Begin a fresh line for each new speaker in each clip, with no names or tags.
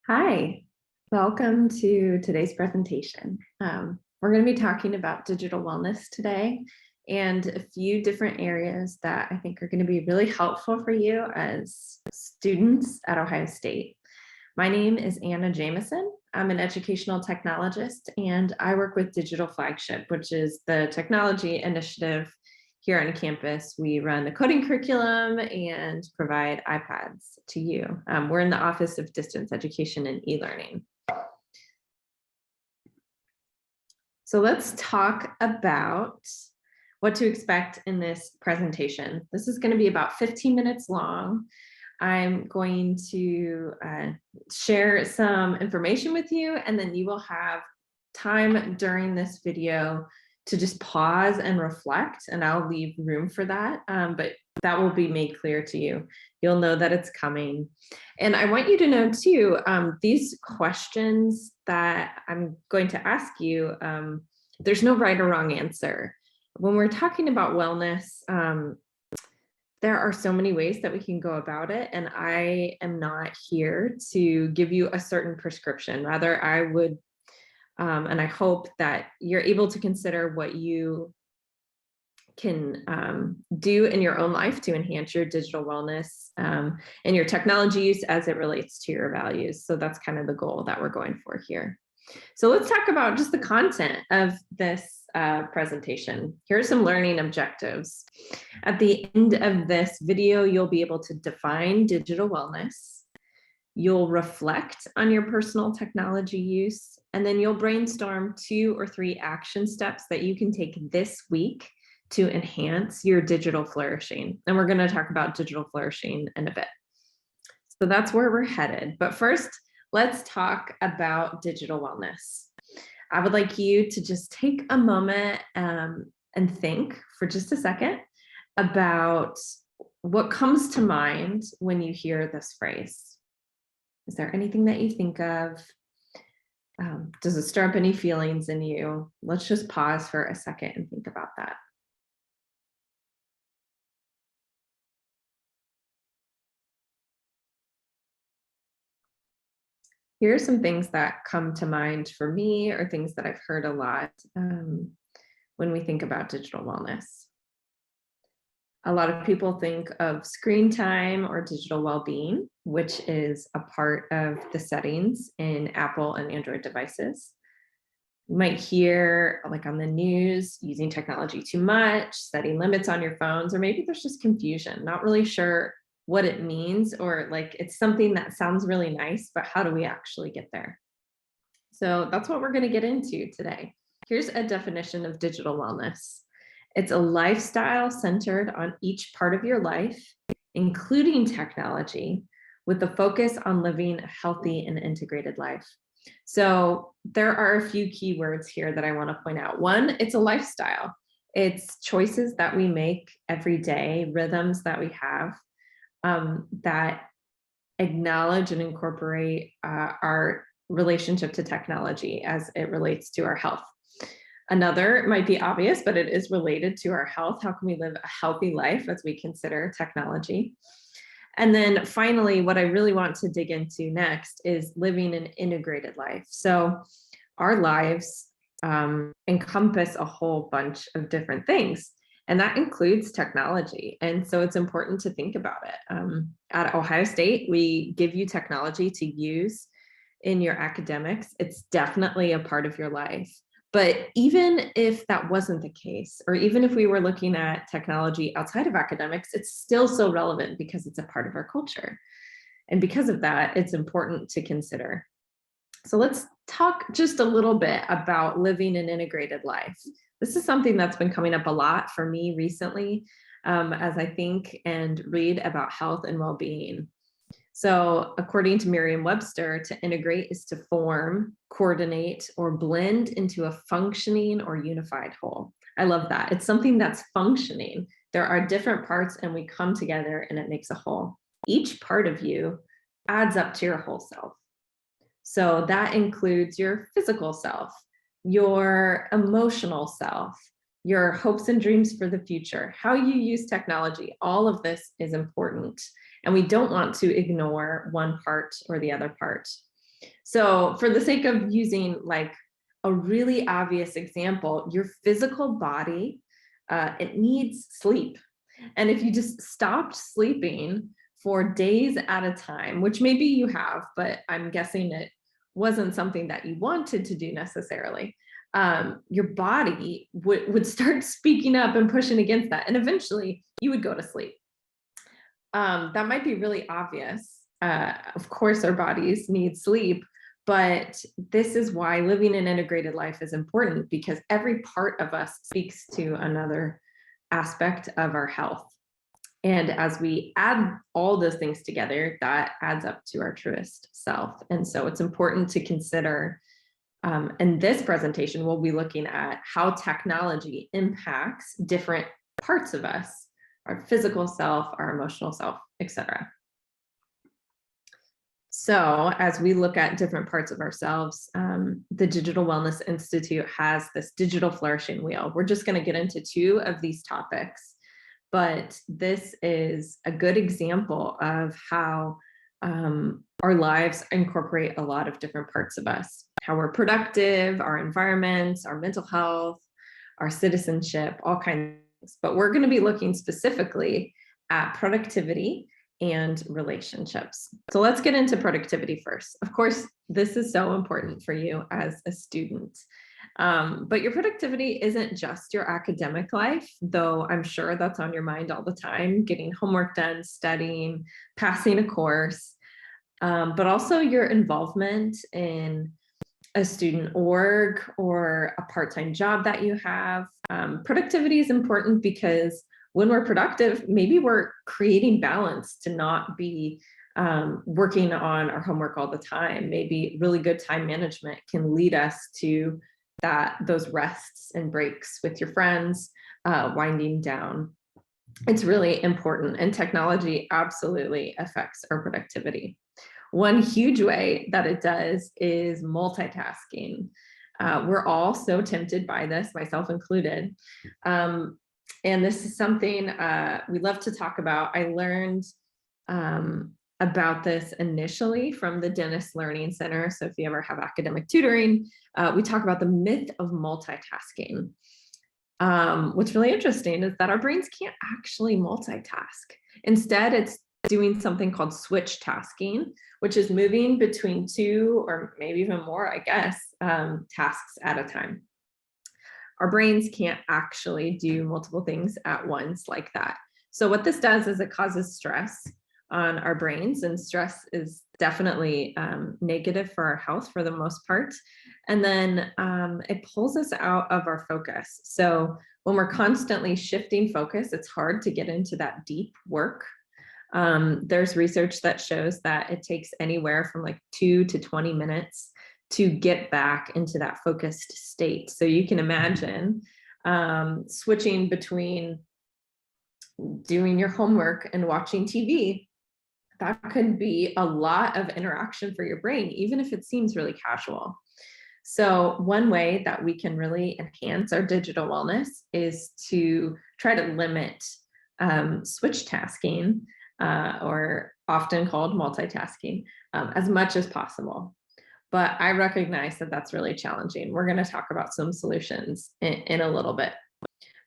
Hi, welcome to today's presentation. We're going to be talking about digital wellness today and a few different areas that I think are going to be really helpful for you as students at Ohio State. My name is Anna Jamieson. I'm an educational technologist and I work with Digital Flagship, which is the technology initiative here on campus. We run the coding curriculum and provide iPads to you. We're in the Office of Distance Education and E-Learning. So let's talk about what to expect in this presentation. This is going to be about 15 minutes long. I'm going to share some information with you, and then you will have time during this video to just pause and reflect, and I'll leave room for that, but that will be made clear to you. You'll know that it's coming. And I want you to know too, these questions that I'm going to ask you, there's no right or wrong answer. When we're talking about wellness, there are so many ways that we can go about it, and I am not here to give you a certain prescription. Rather, I would and I hope that you're able to consider what you can do in your own life to enhance your digital wellness and your technology use as it relates to your values. So that's kind of the goal that we're going for here. So let's talk about just the content of this presentation. Here are some learning objectives. At the end of this video, you'll be able to define digital wellness. You'll reflect on your personal technology use, and then you'll brainstorm 2 or 3 action steps that you can take this week to enhance your digital flourishing. And we're going to talk about digital flourishing in a bit. So that's where we're headed. But first, let's talk about digital wellness. I would like you to just take a moment and think for just a second about what comes to mind when you hear this phrase. Is there anything that you think of? Does it stir up any feelings in you? Let's just pause for a second and think about that. Here are some things that come to mind for me, or things that I've heard a lot when we think about digital wellness. A lot of people think of screen time or digital well-being, which is a part of the settings in Apple and Android devices. You might hear, like on the news, using technology too much, setting limits on your phones, or maybe there's just confusion, not really sure what it means, or like it's something that sounds really nice, but how do we actually get there? So that's what we're going to get into today. Here's a definition of digital wellness. It's a lifestyle centered on each part of your life, including technology, with a focus on living a healthy and integrated life. So there are a few key words here that I want to point out. One, it's a lifestyle. It's choices that we make every day, rhythms that we have that acknowledge and incorporate our relationship to technology as it relates to our health. Another might be obvious, but it is related to our health. How can we live a healthy life as we consider technology? And then finally, what I really want to dig into next is living an integrated life. So our lives encompass a whole bunch of different things, and that includes technology. And so it's important to think about it. At Ohio State, we give you technology to use in your academics. It's definitely a part of your life. But even if that wasn't the case, or even if we were looking at technology outside of academics, it's still so relevant because it's a part of our culture. And because of that, it's important to consider. So let's talk just a little bit about living an integrated life. This is something that's been coming up a lot for me recently as I think and read about health and well-being. So according to Merriam-Webster, to integrate is to form, coordinate, or blend into a functioning or unified whole. I love that. It's something that's functioning. There are different parts and we come together and it makes a whole. Each part of you adds up to your whole self. So that includes your physical self, your emotional self, your hopes and dreams for the future, how you use technology. All of this is important. And we don't want to ignore one part or the other part. So for the sake of using like a really obvious example, your physical body, it needs sleep. And if you just stopped sleeping for days at a time, which maybe you have, but I'm guessing it wasn't something that you wanted to do necessarily, your body would start speaking up and pushing against that. And eventually you would go to sleep. That might be really obvious. Of course, our bodies need sleep, but this is why living an integrated life is important, because every part of us speaks to another aspect of our health. And as we add all those things together, that adds up to our truest self. And so it's important to consider, in this presentation, we'll be looking at how technology impacts different parts of us, our physical self, our emotional self, etc. So as we look at different parts of ourselves, the Digital Wellness Institute has this digital flourishing wheel. We're just going to get into 2 of these topics, but this is a good example of how our lives incorporate a lot of different parts of us, how we're productive, our environments, our mental health, our citizenship, all kinds of things. But we're going to be looking specifically at productivity and relationships. So let's get into productivity first. Of course, this is so important for you as a student. But your productivity isn't just your academic life, though I'm sure that's on your mind all the time, getting homework done, studying, passing a course, but also your involvement in a student org or a part-time job that you have. Productivity is important because when we're productive, maybe we're creating balance to not be working on our homework all the time. Maybe really good time management can lead us to those rests and breaks with your friends, winding down. It's really important, and technology absolutely affects our productivity. One huge way that it does is multitasking. We're all so tempted by this, myself included. And this is something we love to talk about. I learned about this initially from the Dentist Learning Center. So if you ever have academic tutoring, we talk about the myth of multitasking. What's really interesting is that our brains can't actually multitask. Instead, it's doing something called switch tasking, which is moving between 2 or maybe even more, I guess, tasks at a time. Our brains can't actually do multiple things at once like that. So what this does is it causes stress on our brains, and stress is definitely negative for our health for the most part. And then it pulls us out of our focus. So when we're constantly shifting focus, it's hard to get into that deep work. There's research that shows that it takes anywhere from like 2 to 20 minutes to get back into that focused state. So you can imagine switching between doing your homework and watching TV. That could be a lot of interaction for your brain, even if it seems really casual. So one way that we can really enhance our digital wellness is to try to limit switch tasking, or often called multitasking, as much as possible. But I recognize that that's really challenging. We're going to talk about some solutions in a little bit.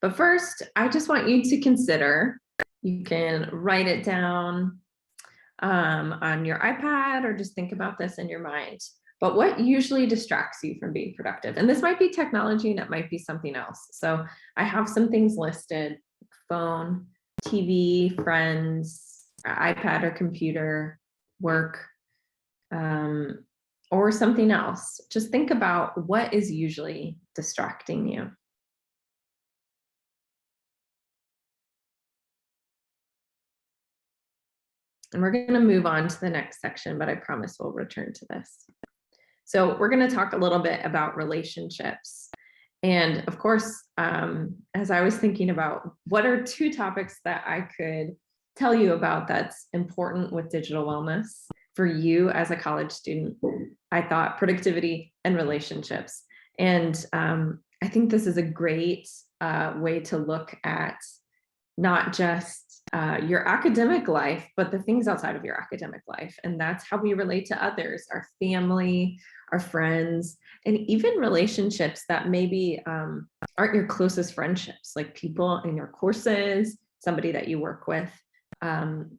But first, I just want you to consider, you can write it down on your iPad, or just think about this in your mind. But what usually distracts you from being productive? And this might be technology and it might be something else. So I have some things listed: phone, TV, friends, iPad or computer, work, or something else. Just think about what is usually distracting you. And we're going to move on to the next section, but I promise we'll return to this. So we're going to talk a little bit about relationships. And of course, as I was thinking about what are 2 topics that I could tell you about that's important with digital wellness for you as a college student, I thought productivity and relationships. And I think this is a great way to look at not just your academic life, but the things outside of your academic life. And that's how we relate to others, our family, our friends, and even relationships that maybe aren't your closest friendships, like people in your courses, somebody that you work with.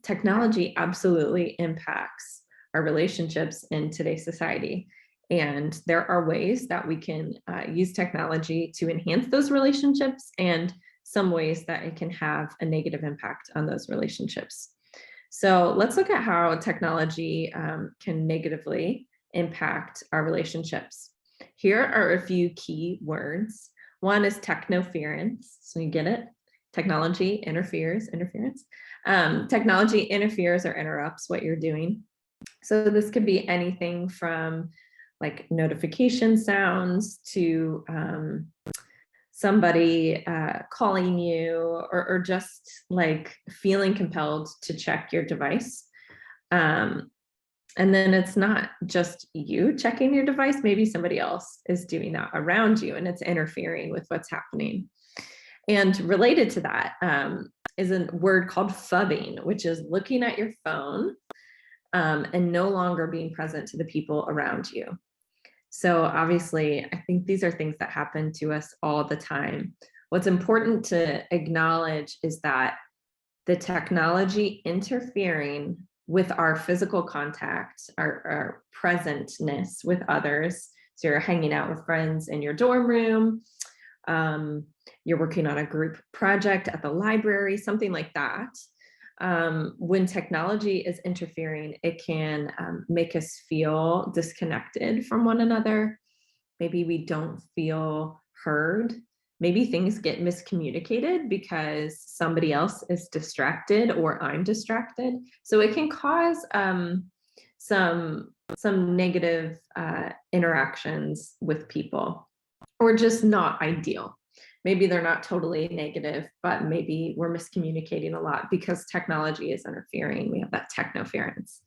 Technology absolutely impacts our relationships in today's society. And there are ways that we can use technology to enhance those relationships, and some ways that it can have a negative impact on those relationships. So let's look at how technology can negatively impact our relationships. Here are a few key words. One is technoference. So you get it? Technology interference. Technology interferes or interrupts what you're doing. So this could be anything from like notification sounds to somebody calling you, or just like feeling compelled to check your device. And then it's not just you checking your device, maybe somebody else is doing that around you and it's interfering with what's happening. And related to that is a word called phubbing, which is looking at your phone and no longer being present to the people around you. So obviously, I think these are things that happen to us all the time. What's important to acknowledge is that the technology interfering with our physical contact, our presentness with others. So you're hanging out with friends in your dorm room, you're working on a group project at the library, something like that. When technology is interfering, it can make us feel disconnected from one another. Maybe we don't feel heard. Maybe things get miscommunicated because somebody else is distracted or I'm distracted. So it can cause some negative interactions with people, or just not ideal. Maybe they're not totally negative, but maybe we're miscommunicating a lot because technology is interfering. We have that technoference.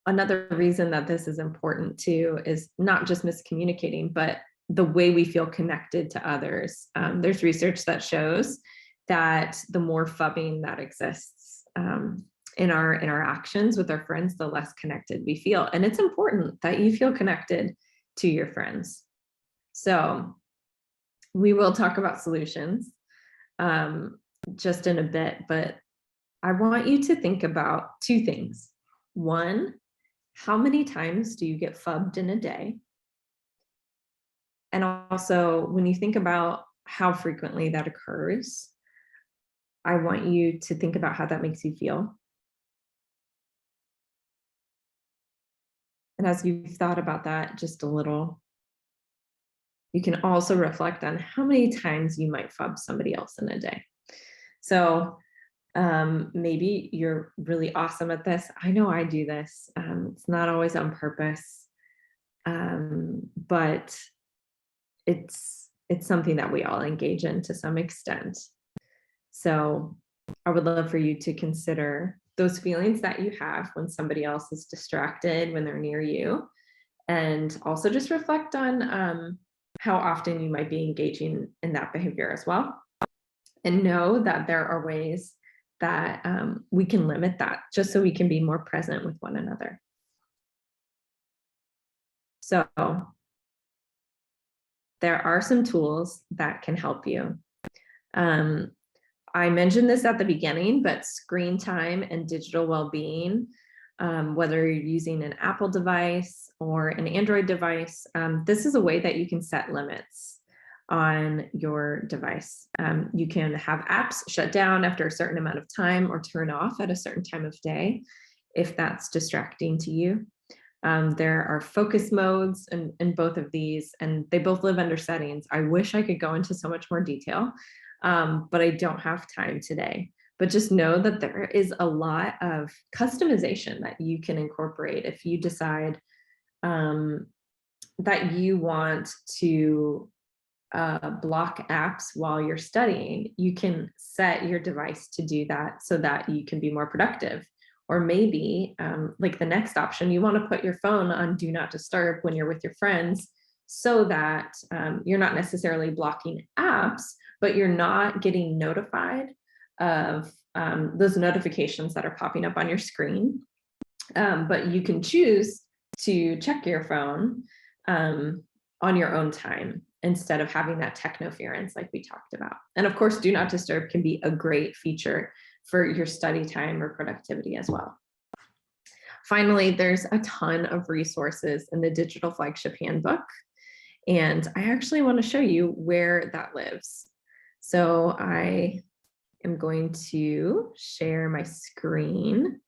Another reason that this is important too is not just miscommunicating, but the way we feel connected to others. There's research that shows that the more phubbing that exists in our interactions with our friends, the less connected we feel. And it's important that you feel connected to your friends. So we will talk about solutions just in a bit, but I want you to think about two things. One, how many times do you get phubbed in a day? And also, when you think about how frequently that occurs, I want you to think about how that makes you feel. And as you've thought about that just a little, you can also reflect on how many times you might phub somebody else in a day. So maybe you're really awesome at this. I know I do this. It's not always on purpose, but it's something that we all engage in to some extent. So I would love for you to consider those feelings that you have when somebody else is distracted, when they're near you, and also just reflect on how often you might be engaging in that behavior as well. And know that there are ways that we can limit that, just so we can be more present with one another. So there are some tools that can help you. I mentioned this at the beginning, but screen time and digital well-being, whether you're using an Apple device or an Android device, this is a way that you can set limits on your device. You can have apps shut down after a certain amount of time or turn off at a certain time of day if that's distracting to you. There are focus modes in both of these, and they both live under settings. I wish I could go into so much more detail, but I don't have time today. But just know that there is a lot of customization that you can incorporate if you decide that you want to block apps while you're studying. You can set your device to do that so that you can be more productive. Or maybe like the next option, you want to put your phone on do not disturb when you're with your friends, so that you're not necessarily blocking apps, but you're not getting notified of those notifications that are popping up on your screen. But you can choose to check your phone on your own time instead of having that technoference like we talked about. And of course, do not disturb can be a great feature for your study time or productivity as well. Finally, there's a ton of resources in the Digital Flagship Handbook, and I actually want to show you where that lives. So I am going to share my screen,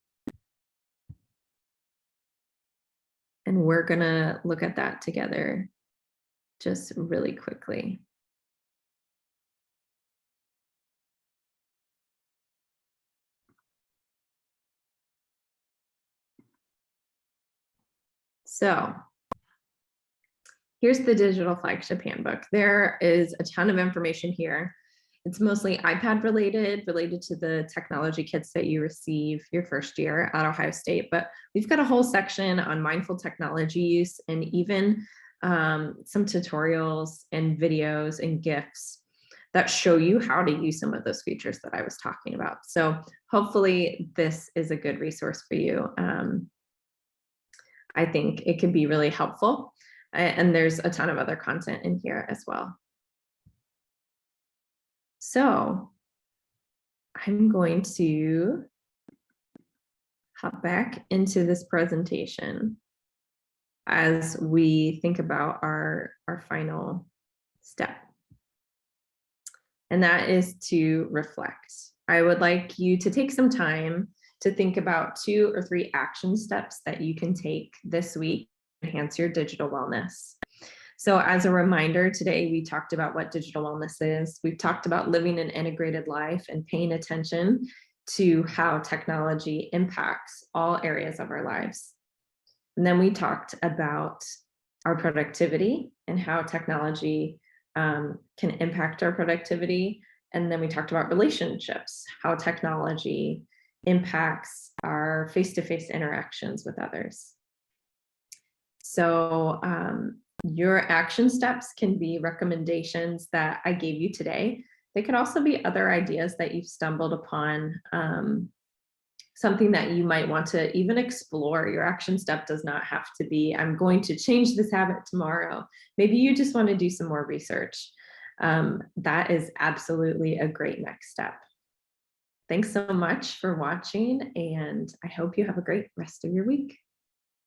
and we're going to look at that together just really quickly. So here's the Digital Flagship Handbook. There is a ton of information here. It's mostly iPad related to the technology kits that you receive your first year at Ohio State, but we've got a whole section on mindful technology use and even some tutorials and videos and GIFs that show you how to use some of those features that I was talking about. So hopefully this is a good resource for you. I think it can be really helpful. And there's a ton of other content in here as well. So I'm going to hop back into this presentation as we think about our final step. And that is to reflect. I would like you to take some time to think about 2 or 3 action steps that you can take this week to enhance your digital wellness. So as a reminder, today we talked about what digital wellness is. We've talked about living an integrated life and paying attention to how technology impacts all areas of our lives. And then we talked about our productivity and how technology can impact our productivity. And then we talked about relationships, how technology impacts our face-to-face interactions with others. So your action steps can be recommendations that I gave you today. They could also be other ideas that you've stumbled upon, something that you might want to even explore. Your action step does not have to be, I'm going to change this habit tomorrow. Maybe you just want to do some more research. That is absolutely a great next step. Thanks so much for watching, and I hope you have a great rest of your week.